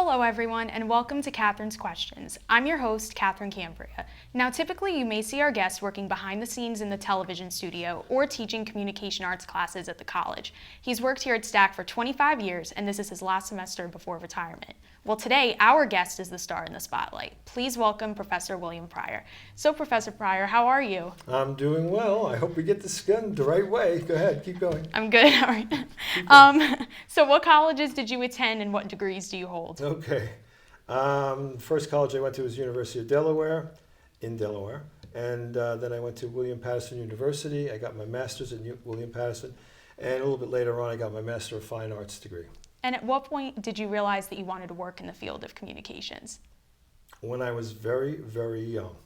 Hello everyone and welcome to Catherine's Questions. I'm your host, Catherine Cambria. Now typically you may see our guests working behind the scenes in the television studio or teaching communication arts classes at the college. He's worked here at Stac for 25 years and this is his last semester before retirement. Well today our guest is the star in the spotlight. Please welcome Professor William Prior. So Professor Prior, how are you? I'm doing well. I hope we get this done the right way. Go ahead, keep going. I'm good, all right. So what colleges did you attend and what degrees do you hold? Okay. First college I went to was University of Delaware, in Delaware. And then I went to William Paterson University. I got my master's at William Paterson. And a little bit later on, I got my Master of Fine Arts degree. And at what point did you realize that you wanted to work in the field of communications? When I was very, very young.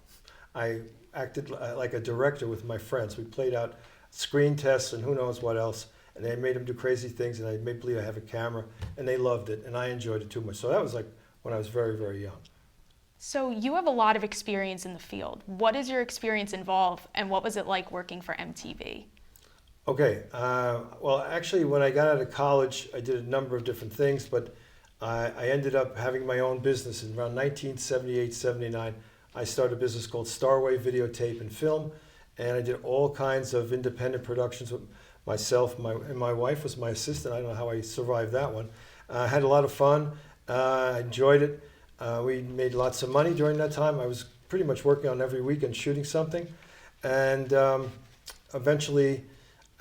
I acted like a director with my friends. We played out screen tests and who knows what else. And I made them do crazy things, and I made believe I have a camera, and they loved it, and I enjoyed it too much. So that was like when I was very, very young. So you have a lot of experience in the field. What does your experience involve, and what was it like working for MTV? Okay, well, actually, when I got out of college, I did a number of different things, but I ended up having my own business. In around 1978, 79, I started a business called Starway Videotape and Film, and I did all kinds of independent productions with myself, and my wife was my assistant. I don't know how I survived that one. I had a lot of fun. I enjoyed it. We made lots of money during that time. I was pretty much working on every weekend shooting something. And eventually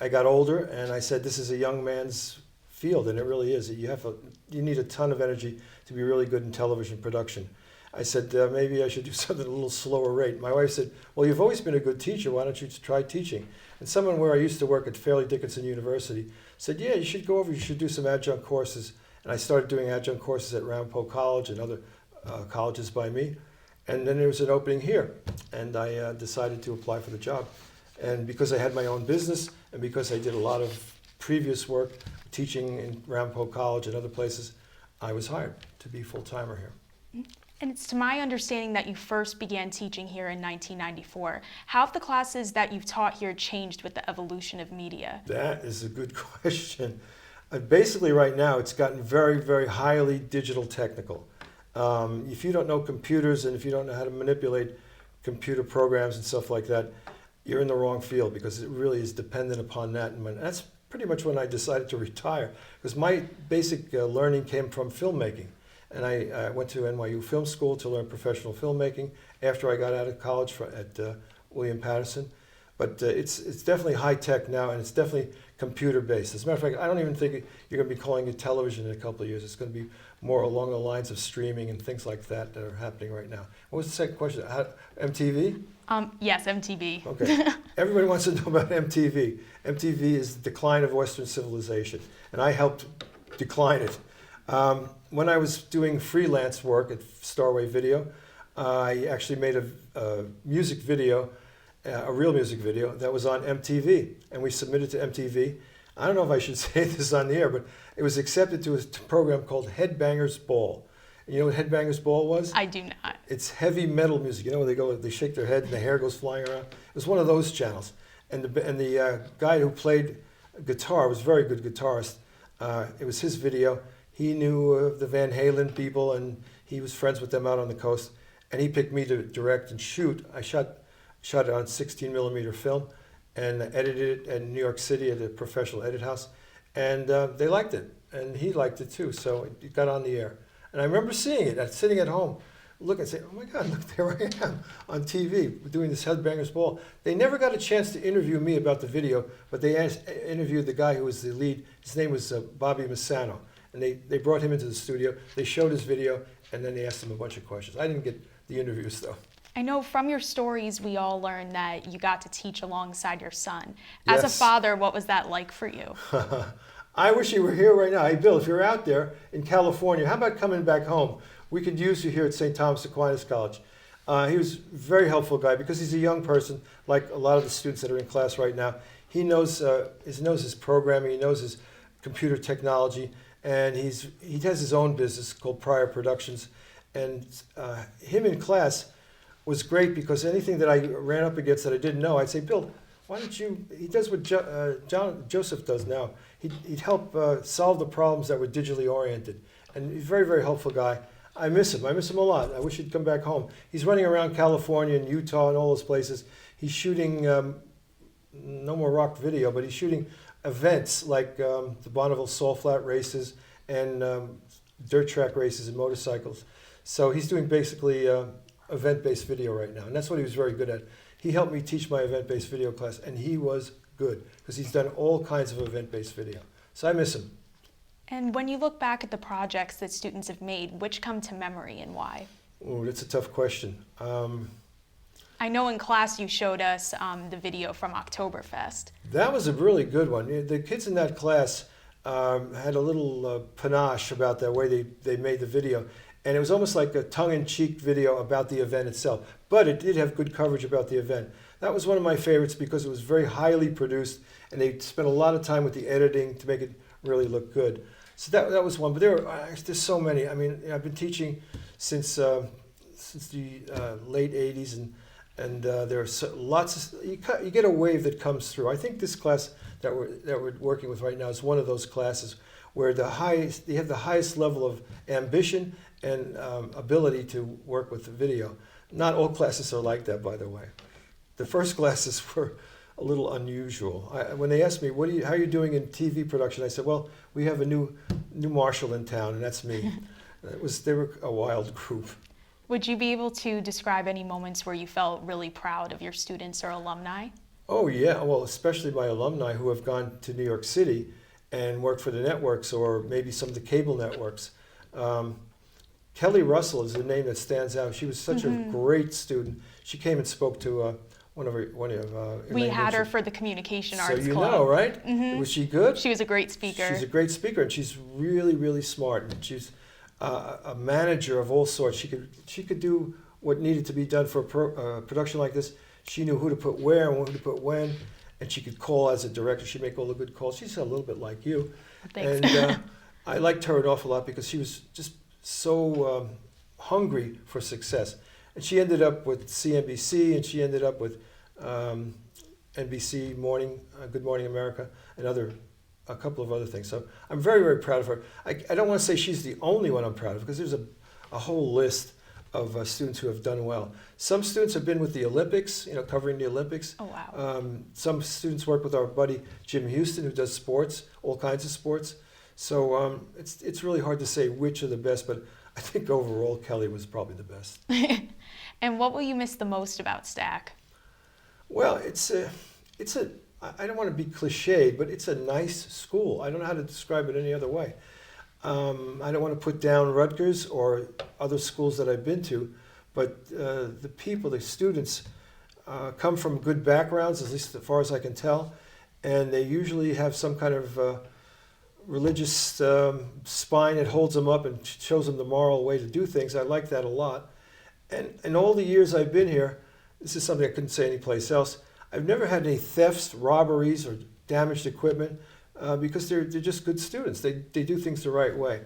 I got older and I said, this is a young man's field, and it really is. You need a ton of energy to be really good in television production. I said, maybe I should do something at a little slower rate. My wife said, well, you've always been a good teacher. Why don't you try teaching? And someone where I used to work at Fairleigh Dickinson University said, yeah, you should go over, you should do some adjunct courses. And I started doing adjunct courses at Ramapo College and other colleges by me. And then there was an opening here. And I decided to apply for the job. And because I had my own business and because I did a lot of previous work teaching in Ramapo College and other places, I was hired to be full-timer here. And it's to my understanding that you first began teaching here in 1994. How have the classes that you've taught here changed with the evolution of media? That is a good question. Basically right now it's gotten very, very highly digital technical. If you don't know computers and if you don't know how to manipulate computer programs and stuff like that, you're in the wrong field because it really is dependent upon that. And that's pretty much when I decided to retire because my basic learning came from filmmaking. And I went to NYU Film School to learn professional filmmaking after I got out of college at William Paterson. But it's definitely high tech now, and it's definitely computer based. As a matter of fact, I don't even think you're going to be calling it television in a couple of years. It's going to be more along the lines of streaming and things like that that are happening right now. What was the second question? MTV? Yes, MTV. Okay. Everybody wants to know about MTV. MTV is the decline of Western civilization, and I helped decline it. When I was doing freelance work at Starway Video, I actually made a music video, a real music video that was on MTV, and we submitted to MTV. I don't know if I should say this on the air, but it was accepted to a program called Headbangers Ball. And you know what Headbangers Ball was? I do not. It's heavy metal music. You know where they shake their head and the hair goes flying around? It was one of those channels. And the guy who played guitar was a very good guitarist. It was his video. He knew the Van Halen people, and he was friends with them out on the coast. And he picked me to direct and shoot. I shot it on 16 millimeter film and edited it in New York City at a professional edit house. And they liked it, and he liked it too, so it got on the air. And I remember seeing it, sitting at home, look and say, oh my God, look, there I am on TV doing this Headbangers Ball. They never got a chance to interview me about the video, but they interviewed the guy who was the lead. His name was Bobby Massano. And they brought him into the studio, they showed his video, and then they asked him a bunch of questions. I didn't get the interviews though. I know from your stories we all learned that you got to teach alongside your son. As Yes. a father, what was that like for you? I wish you were here right now. Hey Bill, if you're out there in California, how about coming back home? We could use you here at St. Thomas Aquinas College. He was a very helpful guy because he's a young person, like a lot of the students that are in class right now. He knows his programming, he knows his computer technology, and he has his own business called Prior Productions. And him in class was great because anything that I ran up against that I didn't know, I'd say, Bill, why don't you, he does what Joseph does now. He'd help solve the problems that were digitally oriented. and he's a very, very helpful guy. I miss him. I miss him a lot. I wish he'd come back home. He's running around California and Utah and all those places. He's shooting no more rock video, but he's shooting events like the Bonneville Salt Flat races and dirt track races and motorcycles. So he's doing basically event-based video right now, and that's what he was very good at. He helped me teach my event-based video class, and he was good because he's done all kinds of event-based video. So I miss him. And when you look back at the projects that students have made, which come to memory and why? Ooh, that's a tough question. I know in class you showed us the video from Oktoberfest. That was a really good one. The kids in that class had a little panache about the way they made the video. And it was almost like a tongue-in-cheek video about the event itself. But it did have good coverage about the event. That was one of my favorites because it was very highly produced, and they spent a lot of time with the editing to make it really look good. So that was one. But there's so many. I mean, I've been teaching since the late 80s, and there are lots of, you get a wave that comes through. I think this class that we're working with right now is one of those classes where they have the highest level of ambition and ability to work with the video. Not all classes are like that, by the way. The first classes were a little unusual. When they asked me, how are you doing in TV production? I said, well, we have a new marshal in town, and that's me. They were a wild group. Would you be able to describe any moments where you felt really proud of your students or alumni? Oh, yeah. Well, especially my alumni who have gone to New York City and worked for the networks or maybe some of the cable networks. Kelly Russell is the name that stands out. She was such a great student. She came and spoke to we had her for the communication arts club. So you know, right? Was she good? She was a great speaker. She's a great speaker, and she's really, really smart. And she's a manager of all sorts. She could do what needed to be done for a production like this. She knew who to put where and who to put when, and she could call as a director. She'd make all the good calls. She's a little bit like you. Thanks. And I liked her an awful lot because she was just so hungry for success. And she ended up with CNBC, and she ended up with NBC Morning, Good Morning America, and a couple of other things. So I'm very, very proud of her. I don't want to say she's the only one I'm proud of because there's a whole list of students who have done well. Some students have been with the Olympics, covering the Olympics. Oh, wow. Some students work with our buddy Jim Houston, who does sports, all kinds of sports. So it's really hard to say which are the best, but I think overall Kelly was probably the best. And what will you miss the most about Stac? Well, I don't want to be cliched, but it's a nice school. I don't know how to describe it any other way. I don't want to put down Rutgers or other schools that I've been to, but the people, the students, come from good backgrounds, at least as far as I can tell, and they usually have some kind of religious spine that holds them up and shows them the moral way to do things. I like that a lot. And in all the years I've been here, this is something I couldn't say anyplace else, I've never had any thefts, robberies, or damaged equipment because they're just good students. They do things the right way.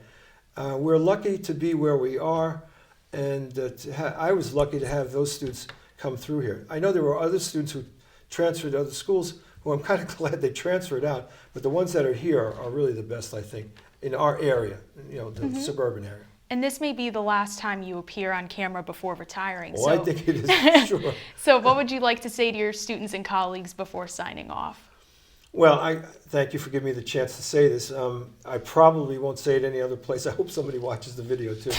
We're lucky to be where we are, and I was lucky to have those students come through here. I know there were other students who transferred to other schools who I'm kind of glad they transferred out, but the ones that are here are really the best, I think, in our area, the suburban area. And this may be the last time you appear on camera before retiring. Oh, I think it is, sure. So what would you like to say to your students and colleagues before signing off? Well, I thank you for giving me the chance to say this. I probably won't say it any other place. I hope somebody watches the video too.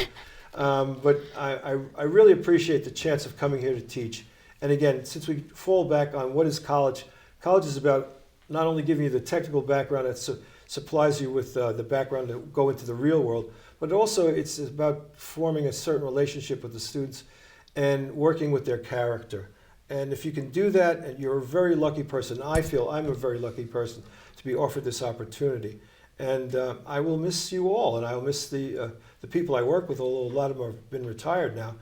But I really appreciate the chance of coming here to teach. And again, since we fall back on what is college, college is about not only giving you the technical background that supplies you with the background to go into the real world, but also it's about forming a certain relationship with the students and working with their character. And if you can do that, and you're a very lucky person. I feel I'm a very lucky person to be offered this opportunity. And I will miss you all, and I will miss the people I work with, although a lot of them have been retired now.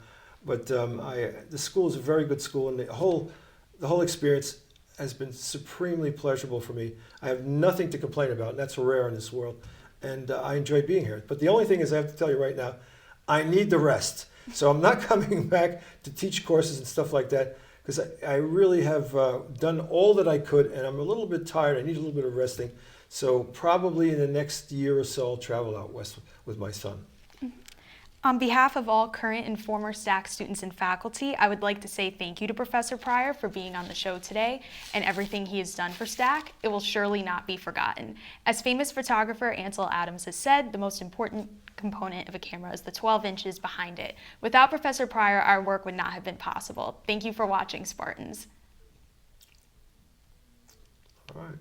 But the school is a very good school, and the whole experience has been supremely pleasurable for me. I have nothing to complain about, and that's rare in this world. And I enjoy being here. But the only thing is, I have to tell you right now, I need the rest. So I'm not coming back to teach courses and stuff like that, because I really have done all that I could, and I'm a little bit tired. I need a little bit of resting. So probably in the next year or so, I'll travel out west with my son. On behalf of all current and former Stac students and faculty, I would like to say thank you to Professor Prior for being on the show today and everything he has done for Stac. It will surely not be forgotten. As famous photographer Ansel Adams has said, the most important component of a camera is the 12 inches behind it. Without Professor Prior, our work would not have been possible. Thank you for watching, Spartans. All right.